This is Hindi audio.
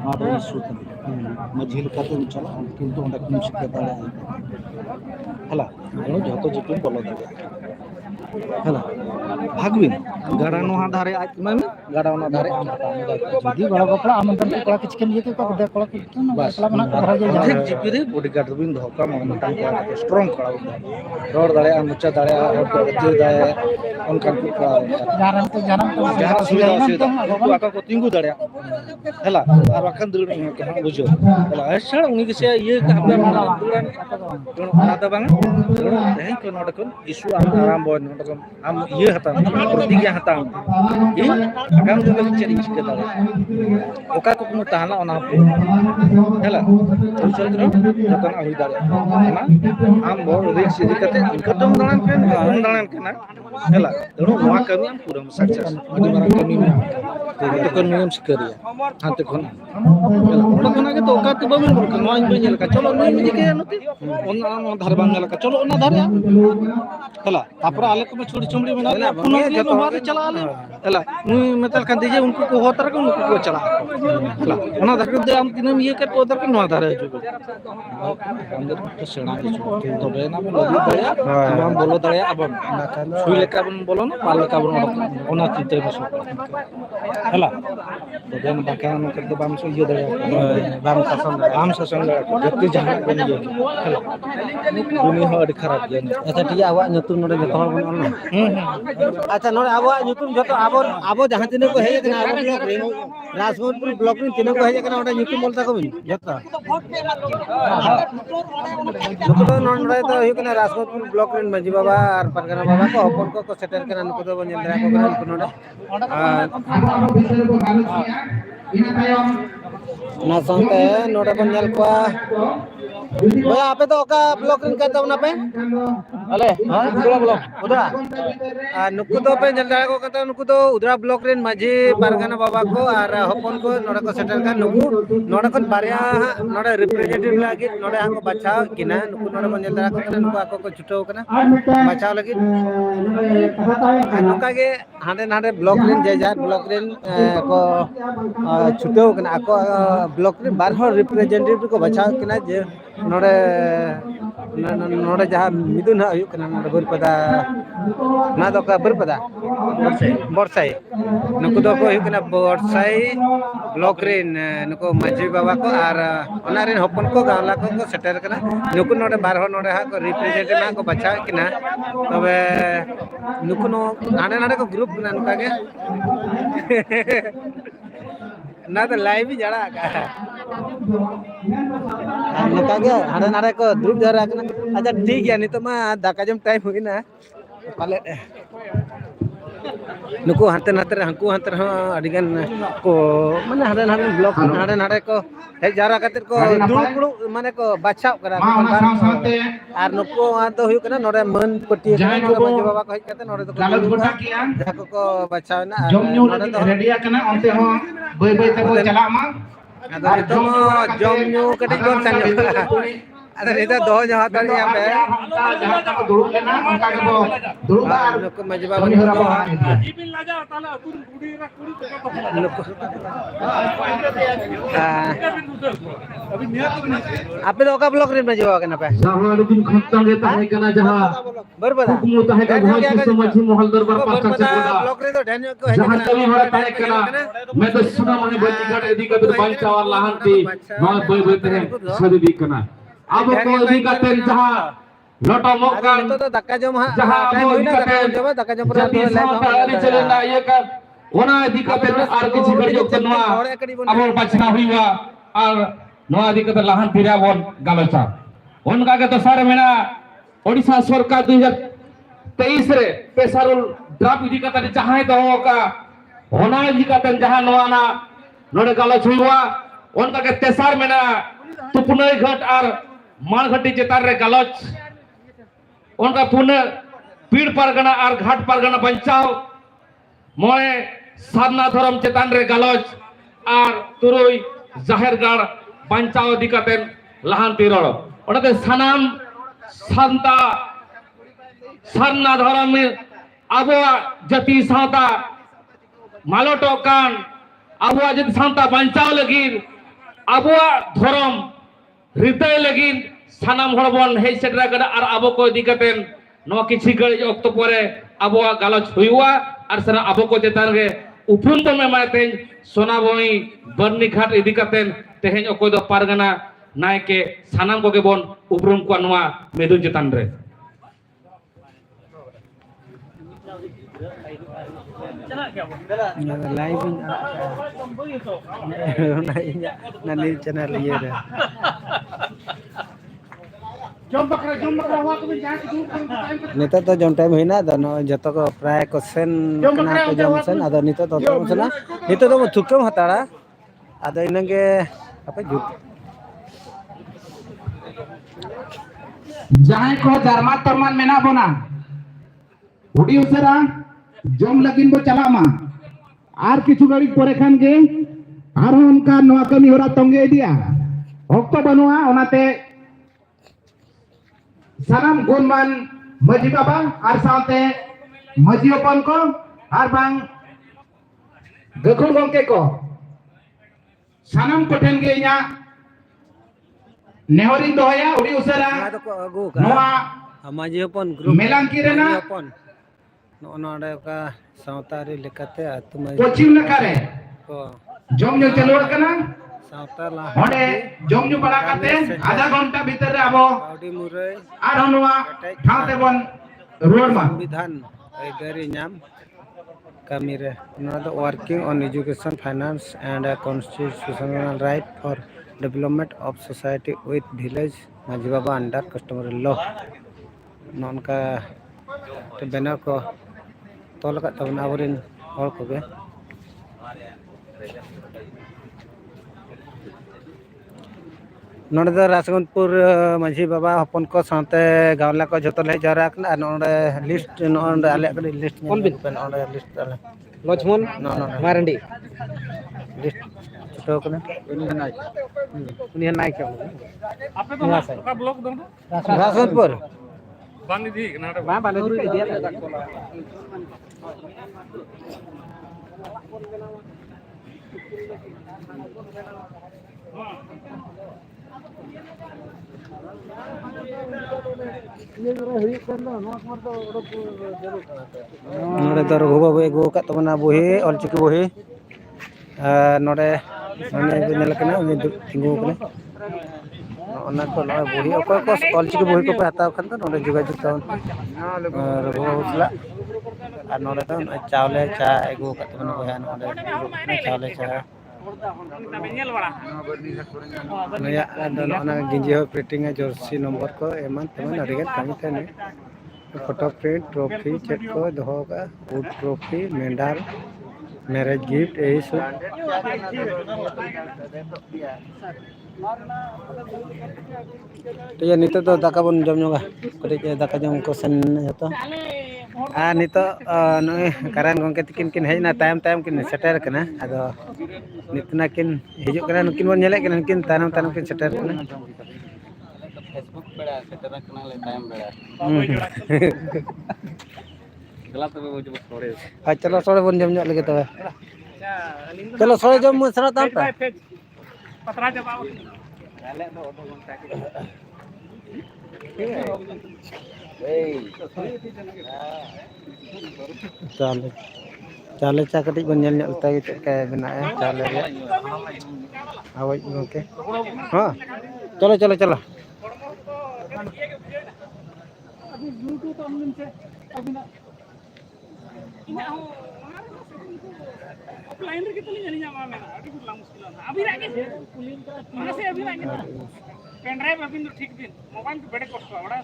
ᱟᱨ ᱤᱥᱩ ᱢᱟᱹᱡᱷᱤ ᱞᱮᱠᱟᱛᱮ ᱪᱟᱞᱟᱜ ᱠᱤᱱᱛᱩ ᱚᱸᱰᱮ ᱠᱷᱚᱱ ᱥᱤᱠᱟᱹ ᱫᱟᱲᱮᱭᱟᱜᱼᱟ ᱦᱮᱞᱟ ᱡᱷᱚᱛᱚ ᱡᱤᱯᱮᱢ ᱵᱚᱞᱚ ᱫᱟᱲᱮᱭᱟᱜᱼᱟ ᱦᱮᱞᱟ ভাগবিন গাড়া নোহা ধারে আজ মানে গাড়া ওনা ধারে যদি বড় বকড়া আমন্ত্রণ করা কিছু কেন যেতে কো দে কড়া কিছু না বাস একলা মনা কো ধরা যায় অর্ধেক জিপিরে বডিগার্ড বিন দহ কা মমতাং করা স্ট্রং করা রড দাঁড়ায় মুচা দাঁড়ায় হড় কো গজ্জে দাঁড়ায় অনকান কো করা জানাম তো jahat sudah unku akan ko tinggu daria hela ar akan dulu ke hang bujo hela asal uni ke sia ye ka apa duran ada bang deh ko nod kon isu am aram bon nod kon am ye hatam pertiga hatam ye akan dulu cari ke daria oka ko mu tahana ona hela usul tro joton ahui daria ona am bor risk idikate inkadong dalan kana hela dulu noa kami am pura sukses adi marang kami itu kan minum sekali ya hantu kon orang kon aja toka tuh bamin berkan noa ini nyala kacolo noa ini kayak nanti orang dhar bang nyala kacolo ona dhar ya hela tapra ale ko chori chumri bena puno ke baad chala ale hela nui metal kan dije unku ko hotar ko unku ko chala hela ona dhar ke am tinam ye kar ko dhar ke noa dhar है जो अंदर तो सेना तो बेना में लगी दया हम बोलो दया अब सुई लेका बन बोलो ना पाल लेका बन ओना चिते बस हला तो बेन बाकान कर दे बाम सो ये दया बाम शासन जति जहां बन ये हला दुनी हो अड खराब ये अच्छा ठीक आवा nyutum नोडे जतो हर बन ऑन अच्छा नोडे आवा nyutum जतो आबो जहां तिने को हे कना आबो ब्लॉक रे राजकोटपुर ब्लॉक रे तिने को हे कना ओडा nyutum बोलता को बिन जतो नुको तो नोडे तो हे कना राजकोटपुर ब्लॉक रे मजी बाबा और परगना बाबा को हपन को सेटर कना नुको तो बन जंद्रा को कना नुको नोडे ना संते नोडे बन जल को भैया आपे तो ओका ब्लॉक रे कहता हूं ना पे अले हां उधरा ब्लॉक उधरा नुको तो पे जंद्रा को कहता नुको तो उधरा ब्लॉक रे मजी परगना बाबा को और हपन को नोडे को सेटर का नुको नोडे को बारिया नोडे रिप्रेजेंटेटिव लागी नोडे हां को बचाव किना नुको नोडे बन जंद्रा को कना नुको आको को छुटो कना बचाव लागी नुका के हांडे नाडे ब्लॉक रे जेजार ब्लॉक रे को छुटो कना आको ब्लॉक रे बार हो रिप्रेजेंटेटिव को बचाव किना जे नोडे नोडे जहां मिदुन हुई कना नोडे बरपदा ना दो का बरपदा बरसाई नुको दो को हुई कना बरसाई ब्लॉक रे नुको मजी बाबा को और ओना रे हपन को गावला को सेटर कना नुको नोडे बार हो नोडे हा को रिप्रेजेंटेटिव ना को बचाव किना तबे नुको नो हांडे नाडे को ग्रुप कना नुका के ना तो लाइव ही जड़ा का नुका के हांडे नाडे को दुब जरा कना अच्छा ठीक है नहीं तो मा दाका जम टाइम हुई ना पाले नुको हांते नाते हंकू हांते अडिगन को माने हांडे नाडे ब्लॉक हांडे नाडे को हे जारा खातिर को दुड़ माने को बचाव करा और नुको तो हुई कना नोडे मन पट्टी कना नोडे मजी बाबा को हे कते नोडे तो जाको को बचाव ना नोडे तो रेडिया कना ओंते हो बय बय ते को चला मा अदो तो जम न्यू कटे कोन सन अरे इधर दो जहां तक यहां पे जहां तक दुड़ लेना उनका के दुड़बा नुको मजी बाबा को जीबिन ला जा ताला तुम गुडी रा कुड़ी नुको अभी नियत आपे तो का ब्लॉक रे मजी बाबा के ना पे जहां लेकिन खत्म लेता है कना जहां बरबदा मुता है का बहुत समझी मोहल दरबार पास से ब्लॉक रे तो ढेन को है जहां कभी हड़ा है कना मैं तो सुना माने बच्ची एदी का बांचावर लाहंती मा बय बय ते सदी भी कना अब को एदी का ते जहां लटो मौका तो धक्का जम टाइम होई ना धक्का जम पर चले ना ये का ओना एदी का ते आर किछि गड़ियो कनवा अब बचना हुईवा और नोआ एदी का लाहन फिरा बोन गालोचा उनका के तो सारे मेना ओडिसा सरकार 2023 रे पेसारुल ड्राफ्ट एदी का ते जहां दो का ओना एदी का ते जहां नोआ ना नोडे गालोच हुईवा उनका के तेसार मेना तुपनई घाट और मानघटी चेतार रे गालोच उनका पुणे पीड़ परगना और घाट परगना बचाव मोए साधना धर्म चेतान रे गालोच और तुरुई जाहेरगढ़ बचाव दिकाते लाहांती रोड ओनाते सानाम सांता साधना धर्म आबोआ जाति सावता मालोटो कान आबोआ जाति सावता बचाव लगी abuak dhorom ritai lagi sanam horbon hei setra kada ar abo ko dikaten no kichi gari okto pore abuak galoch huyua ar sana abo ko chetan ge upun to mematen sona boi barni ghat idikaten teheny okoy do pargana naike sanam ko ge bon uprum ko noa medun chetan re live ननी चैनल ये रे नितो तो जम टाइम होइना द न जतो को प्राय क्वेश्चन कना को जमसन आदो नितो तो तमसना नितो तो थुकम हताड़ा आदो इनगे apa जुग जहां को धर्मा तरमान मेना बोना उडी उसरा जम लगिन बो चला मा आर किछु गाड़ी परे खान गे आर उनका नवा कमी होरा तंगे दिया ऑक्टो बनुआ ओनाते सानाम गुणमान मजी बाबा आर साथे मजी अपन को आर बांग गखुन गंके को सानाम कोठेन गे इया नेहरिन दोया उडी उसरा तो को अगु नवा का माजी अपन ग्रुप मेलांकी रेना अपन नोनडे का सावतारी लेकाते आतुमा कोचिंग लकारे को जम ᱧᱩ चलो कना सावता ला ओडे जम ᱧᱩ बड़ा काते आधा घंटा भीतर रे आबो आउडी मुरे आर नवा ठाते बन रोड मा संविधान एगरी नाम kami re another working on education finance and a constitutional right for development of society with village Maji Baba under customary law non ka te banner ko tol ka tabna aburin hor ko ge नोडे दो राजगंजपुर मांझी बाबा हपन को साथे गावला को जतो ले जरा कना नोडे लिस्ट नोडे आले कडी लिस्ट कोन बिन पे नोडे लिस्ट आले लक्ष्मण नो नो मारंडी लिस्ट छटो कना उनी नाय के आपे तो का ब्लॉक दो राजगंजपुर बांधी दी नाटक बा बांधी दी दिया नोडे दर घोबा बे गो का तमना बोहे ऑलचिकी बोहे नोडे माने नेल कना उनी तिंगु कना ओना को नोय बोहे ओको को ऑलचिकी बोहे को हताव खन नोडे जुगा जुता रघुवा उसला आ नोडे तो चावले चा एगो का तमना बोहे नोडे चावले चा नया ना गिंजी हो प्रिंटिंग है जर्सी नंबर को एमन तमन अरिगन कमी तने फोटो प्रिंट ट्रॉफी चेक को दहो का would trophy medal marriage gift यही सब तो ये नितो तो दाका बन जम जोगा कटे दाका जम को सन तो आ नितो नय कारण गंके तिकिन किन हेना टाइम टाइम किन सेटर कना आदो नितना किन हिजु कना नुकिन बन नेले कना किन तानम तानम किन सेटर कना फेसबुक पेड़ा सेटर कना ले टाइम बेड़ा गला तबे वो जो सोरे आ चलो सोरे बन जम लगे तबे चलो सोरे जम सरा ताम पे पतरा जबाव डाले तो आधा घंटा के चाले चाले चा कटी बन नेल नेल ता के बनाए चाले रे आवई ओके हां चलो चलो चलो अभी ब्लूटूथ ऑन से अभी ना ina ho offline रे कितनी जनी जामा में अभी कुछ मुश्किल है अभी रागे पुलिन का से अभी रागे पेन ड्राइव अभी तो ठीक दिन मोबाइल पे बड़े कष्ट है बड़ा